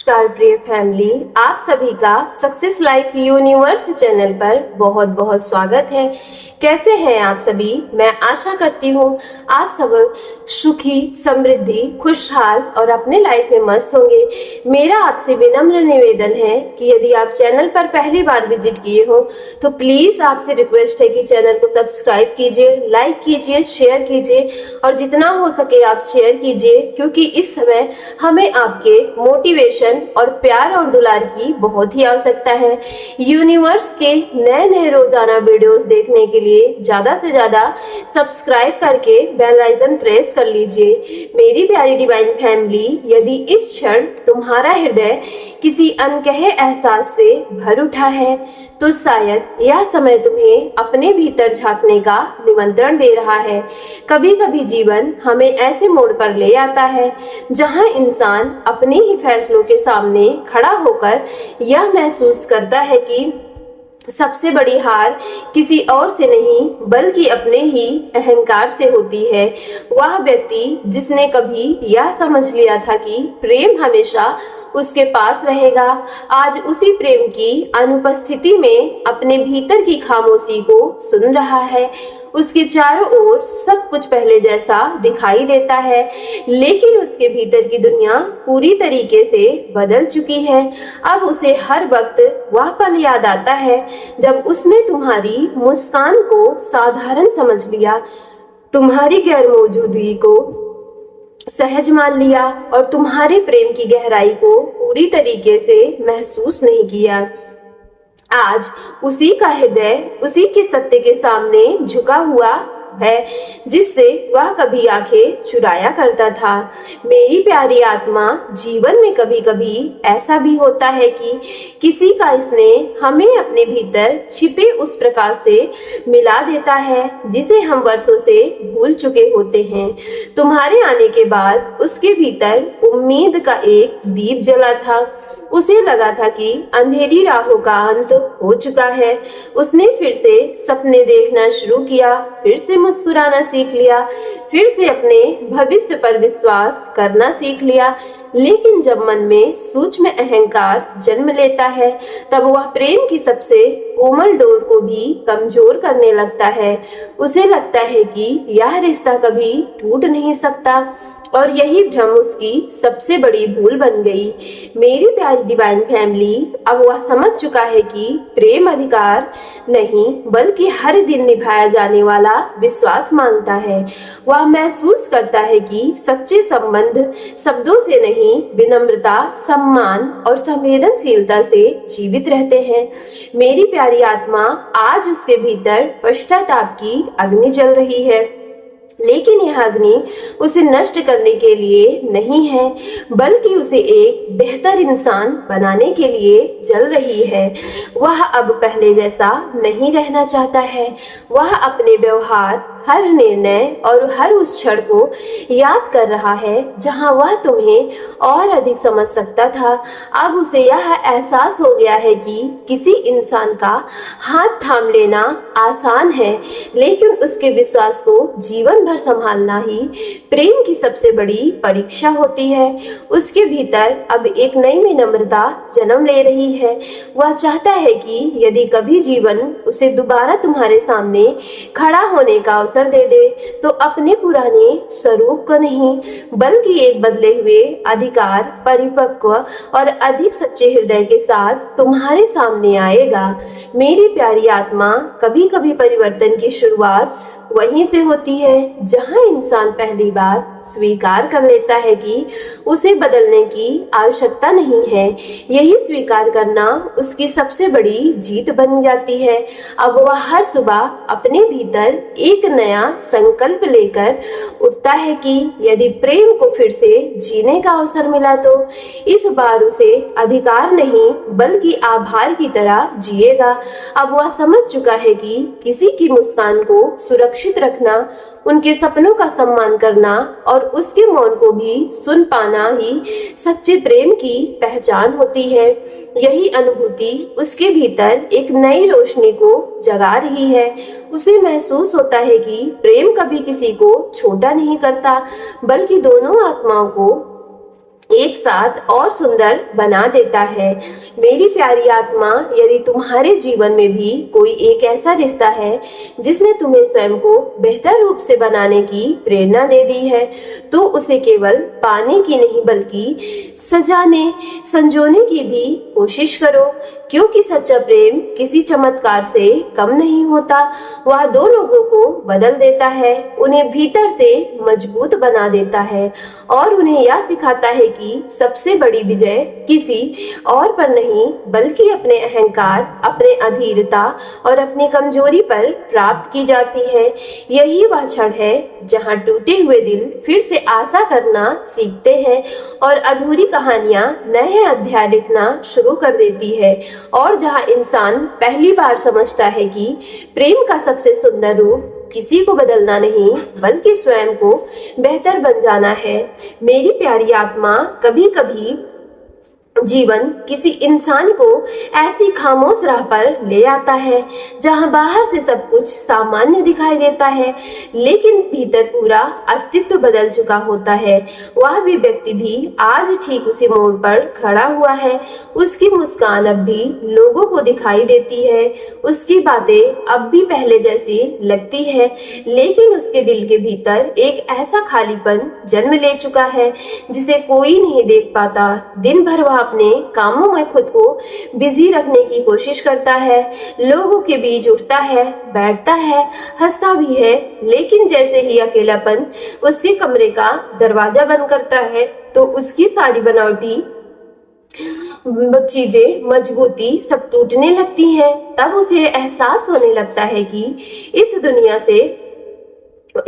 नमस्कार प्रिय फैमिली, आप सभी का सक्सेस लाइफ यूनिवर्स चैनल पर बहुत बहुत स्वागत है। कैसे हैं आप सभी? मैं आशा करती हूँ आप सब सुखी, समृद्धि, खुशहाल और अपने लाइफ में मस्त होंगे। मेरा आपसे विनम्र निवेदन है कि यदि आप चैनल पर पहली बार विजिट किए हो तो प्लीज आपसे रिक्वेस्ट है कि चैनल को सब्सक्राइब कीजिए, लाइक कीजिए, शेयर कीजिए और जितना हो सके आप शेयर कीजिए, क्योंकि इस समय हमें आपके मोटिवेशन और प्यार और दुलार की बहुत ही आवश्यकता है। यूनिवर्स के नए नए रोजाना वीडियोस देखने के लिए ज्यादा से ज्यादा सब्सक्राइब करके बेल आइकन प्रेस कर लीजिए। मेरी प्यारी डिवाइन फैमिली, यदि इस क्षण तुम्हारा हृदय किसी अनकहे एहसास से भर उठा है तो शायद यह समय तुम्हें अपने भीतर झांकने का निमंत्रण दे रहा है। कभी कभी जीवन हमें ऐसे मोड़ पर ले आता है जहां इंसान अपने ही फैसलों के सामने खड़ा होकर यह महसूस करता है कि सबसे बड़ी हार किसी और से नहीं बल्कि अपने ही अहंकार से होती है। वह व्यक्ति जिसने कभी यह समझ लिया था कि प्रेम हमेशा उसके पास रहेगा, आज उसी प्रेम की अनुपस्थिति में अपने भीतर की खामोशी को सुन रहा है। उसके चारों ओर सब कुछ पहले जैसा दिखाई देता है, लेकिन उसके भीतर की दुनिया पूरी तरीके से बदल चुकी है। अब उसे हर वक्त वह पल याद आता है जब उसने तुम्हारी मुस्कान को साधारण समझ लिया, तुम्हारी गैर मौजूदगी को सहज मान लिया और तुम्हारे प्रेम की गहराई को पूरी तरीके से महसूस नहीं किया। आज उसी का हृदय उसी के सत्य के सामने झुका हुआ है जिससे वह कभी आंखें चुराया करता था। मेरी प्यारी आत्मा, जीवन में कभी कभी ऐसा भी होता है कि किसी का स्नेह हमें अपने भीतर छिपे उस प्रकाश से मिला देता है जिसे हम वर्षों से भूल चुके होते हैं। तुम्हारे आने के बाद उसके भीतर उम्मीद का एक दीप जला था। उसे लगा था कि अंधेरी राहों का अंत हो चुका है। उसने फिर से सपने देखना शुरू किया, फिर से मुस्कुराना सीख लिया, फिर से अपने भविष्य पर विश्वास करना सीख लिया। लेकिन जब मन में सूक्ष्म अहंकार जन्म लेता है तब वह प्रेम की सबसे कोमल डोर को भी कमजोर करने लगता है। उसे लगता है कि यह रिश्ता कभी टूट नहीं सकता और यही भ्रम उसकी सबसे बड़ी भूल बन गई। मेरी प्यारी डिवाइन फैमिली, अब वह समझ चुका है कि प्रेम अधिकार नहीं बल्कि हर दिन निभाया जाने वाला विश्वास मांगता है। वह महसूस करता है कि सच्चे संबंध शब्दों से नहीं, विनम्रता, सम्मान और संवेदनशीलता से जीवित रहते हैं। मेरी प्यारी आत्मा, आज उसके भीतर पश्चाताप की अग्नि जल रही है, लेकिन यह अग्नि उसे नष्ट करने के लिए नहीं है बल्कि उसे एक बेहतर इंसान बनाने के लिए जल रही है। वह अब पहले जैसा नहीं रहना चाहता है। वह अपने व्यवहार, हर निर्णय और हर उस क्षण को याद कर रहा है जहां वह तुम्हें और अधिक समझ सकता था। अब उसे यह एहसास हो गया है कि किसी इंसान का हाथ थाम लेना आसान है, लेकिन उसके विश्वास को जीवन भर संभालना ही प्रेम की सबसे बड़ी परीक्षा होती है। उसके भीतर अब एक नई विनम्रता जन्म ले रही है। वह चाहता है कि यदि कभी जीवन उसे दोबारा तुम्हारे सामने खड़ा होने का अवसर दे दे तो अपने पुराने स्वरूप को नहीं बल्कि एक बदले हुए अधिकार, परिपक्व और अधिक सच्चे हृदय के साथ तुम्हारे सामने आएगा। मेरी प्यारी आत्मा, कभी कभी परिवर्तन की शुरुआत वहीं से होती है जहां इंसान पहली बार स्वीकार कर लेता है कि उसे बदलने की आवश्यकता नहीं है। यही स्वीकार करना उसकी सबसे बड़ी जीत बन जाती है। अब वह हर सुबह अपने भीतर एक नया संकल्प लेकर उठता है कि यदि प्रेम को फिर से जीने का अवसर मिला तो इस बार उसे अधिकार नहीं बल्कि आभार की तरह जिएगा। अब वह समझ चुका है कि किसी की मुस्कान को सुरक्षित रखना, उनके सपनों का सम्मान करना और उसके मौन को भी सुन पाना ही सच्चे प्रेम की पहचान होती है। यही अनुभूति उसके भीतर एक नई रोशनी को जगा रही है। उसे महसूस होता है कि प्रेम कभी किसी को छोटा नहीं करता बल्कि दोनों आत्माओं को एक साथ और सुंदर बना देता है। मेरी प्यारी आत्मा, यदि तुम्हारे जीवन में भी कोई एक ऐसा रिश्ता है जिसने तुम्हें स्वयं को बेहतर रूप से बनाने की प्रेरणा दे दी है, तो उसे केवल पाने की नहीं बल्कि सजाने संजोने की भी कोशिश करो, क्योंकि सच्चा प्रेम किसी चमत्कार से कम नहीं होता। वह दो लोगों को बदल देता है, उन्हें भीतर से मजबूत बना देता है और उन्हें यह सिखाता है कि सबसे बड़ी विजय किसी और पर नहीं बल्कि अपने अहंकार, अपने अधीरता और अपनी कमजोरी पर प्राप्त की जाती है। यही वह क्षण है जहाँ टूटे हुए दिल फिर से आशा करना सीखते हैं और अधूरी कहानियां नए अध्याय लिखना शुरू कर देती है, और जहाँ इंसान पहली बार समझता है कि प्रेम का सबसे सुंदर रूप किसी को बदलना नहीं बल्कि स्वयं को बेहतर बन जाना है। मेरी प्यारी आत्मा, कभी कभी जीवन किसी इंसान को ऐसी खामोश राह पर ले आता है जहां बाहर से सब कुछ सामान्य दिखाई देता है, लेकिन भीतर पूरा अस्तित्व बदल चुका होता है। वह भी व्यक्ति भी आज ठीक उसी मोड़ पर खड़ा हुआ है। उसकी मुस्कान अब भी लोगों को दिखाई देती है, उसकी बातें अब भी पहले जैसी लगती है, लेकिन उसके दिल के भीतर एक ऐसा खालीपन जन्म ले चुका है जिसे कोई नहीं देख पाता। दिन भर वह अपने कामों में खुद को बिजी रखने की कोशिश करता है, लोगों के बीच उठता है, बैठता है, हंसता भी है, लेकिन जैसे ही अकेलापन उसके कमरे का दरवाजा बंद करता है तो उसकी सारी बनावटी चीजें, मजबूती सब टूटने लगती है। तब उसे एहसास होने लगता है कि इस दुनिया से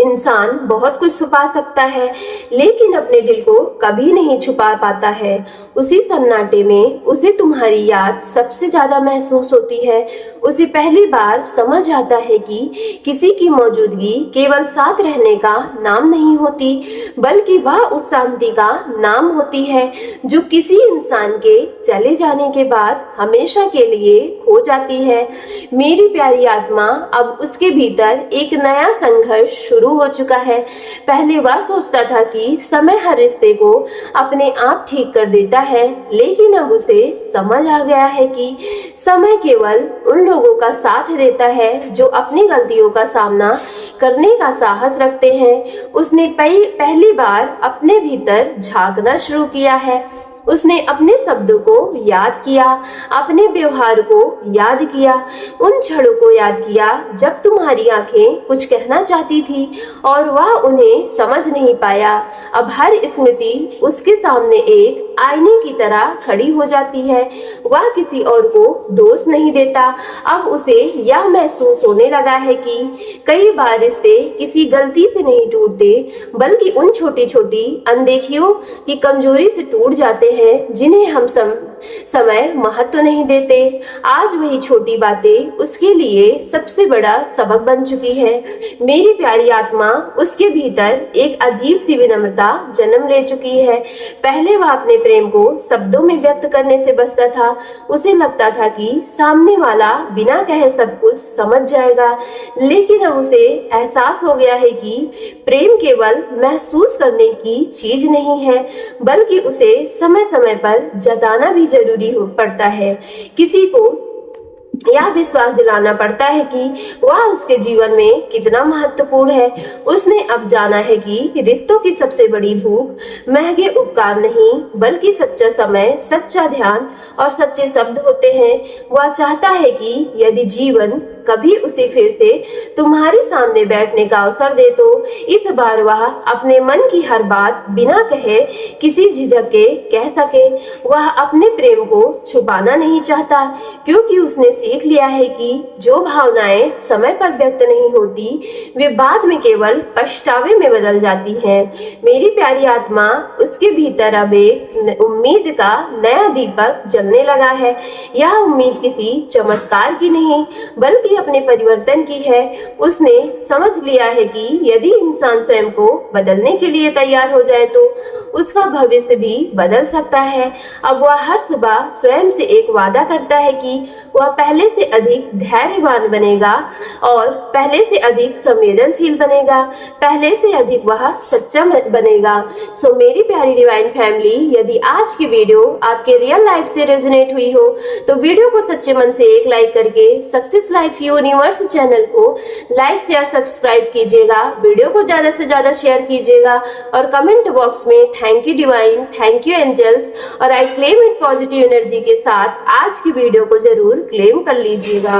इंसान बहुत कुछ छुपा सकता है, लेकिन अपने दिल को कभी नहीं छुपा पाता है। उसी सन्नाटे में उसे तुम्हारी याद सबसे ज्यादा महसूस होती है। उसे पहली बार समझ आता है कि किसी की मौजूदगी केवल साथ रहने का नाम नहीं होती, बल्कि वह उस शांति का नाम होती है जो किसी इंसान के चले जाने के बाद हमेशा के लिए खो जाती है। मेरी प्यारी आत्मा, अब उसके भीतर एक नया संघर्ष शुरू हो चुका है। पहले वह सोचता था कि समय हर रिश्ते को अपने आप ठीक कर देता है, लेकिन अब उसे समझ आ गया है कि समय केवल उन लोगों का साथ देता है जो अपनी गलतियों का सामना करने का साहस रखते हैं। उसने पहली बार अपने भीतर झांकना शुरू किया है। उसने अपने शब्दों को याद किया, अपने व्यवहार को याद किया, उन क्षणों को याद किया जब तुम्हारी आंखें कुछ कहना चाहती थी और वह उन्हें समझ नहीं पाया। अब हर स्मृति उसके सामने एक आईने की तरह खड़ी हो जाती है। वह किसी और को दोष नहीं देता। अब उसे यह महसूस होने लगा है कि कई बार रिश्ते किसी गलती से नहीं टूटते, बल्कि उन छोटी छोटी अनदेखियों की कमजोरी से टूट जाते हैं जिन्हें हम समय महत्व नहीं देते। आज वही छोटी बातें उसके लिए सबसे बड़ा सबक बन चुकी है। मेरी प्यारी आत्मा, उसके भीतर एक अजीब सी विनम्रता जन्म ले चुकी है। पहले वह अपने प्रेम को शब्दों में व्यक्त करने से बचता था। उसे लगता था कि सामने वाला बिना कहे सब कुछ समझ जाएगा, लेकिन अब उसे एहसास हो गया है कि प्रेम केवल महसूस करने की चीज नहीं है, बल्कि उसे समय समय पर जताना भी जरूरी पड़ता है। किसी को यह विश्वास दिलाना पड़ता है कि वह उसके जीवन में कितना महत्वपूर्ण है। उसने अब जाना है कि रिश्तों की सबसे बड़ी भूख महंगे उपकार नहीं, बल्कि सच्चा समय, सच्चा ध्यान और सच्चे शब्द होते हैं। वह चाहता है कि यदि जीवन कभी उसे फिर से तुम्हारे सामने बैठने का अवसर दे तो इस बार वह अपने मन की हर बात बिना कहे, किसी झिझक के कह सके। वह अपने प्रेम को छुपाना नहीं चाहता, क्योंकि उसने सीख लिया है कि जो भावनाएं समय पर व्यक्त नहीं होती वे बाद में केवल पछतावे में बदल जाती हैं। मेरी प्यारी आत्मा, उसके भीतर अब एक उम्मीद का नया दीपक जलने लगा है। यह उम्मीद किसी चमत्कार की नहीं, बल्कि अपने परिवर्तन की है। उसने समझ लिया है कि यदि इंसान स्वयं को बदलने के लिए तैयार हो जाए तो उसका भविष्य भी बदल सकता है। अब वह हर सुबह स्वयं से एक वादा करता है कि वह पहले पहले से अधिक धैर्यवान बनेगा और पहले से अधिक संवेदनशील बनेगा, पहले से अधिक वह सच्चा बनेगा। सो मेरी प्यारी डिवाइन फैमिली, यदि आज की वीडियो आपके रियल लाइफ से रेजोनेट हुई हो तो वीडियो को सच्चे मन से एक लाइक करके सक्सेस लाइफ यूनिवर्स चैनल को लाइक शेयर सब्सक्राइब कीजिएगा, वीडियो को ज्यादा से ज्यादा शेयर कीजिएगा और कमेंट बॉक्स में thank you divine, thank you angels और I claim it positive energy के साथ आज की वीडियो को जरूर क्लेम कर लीजिएगा।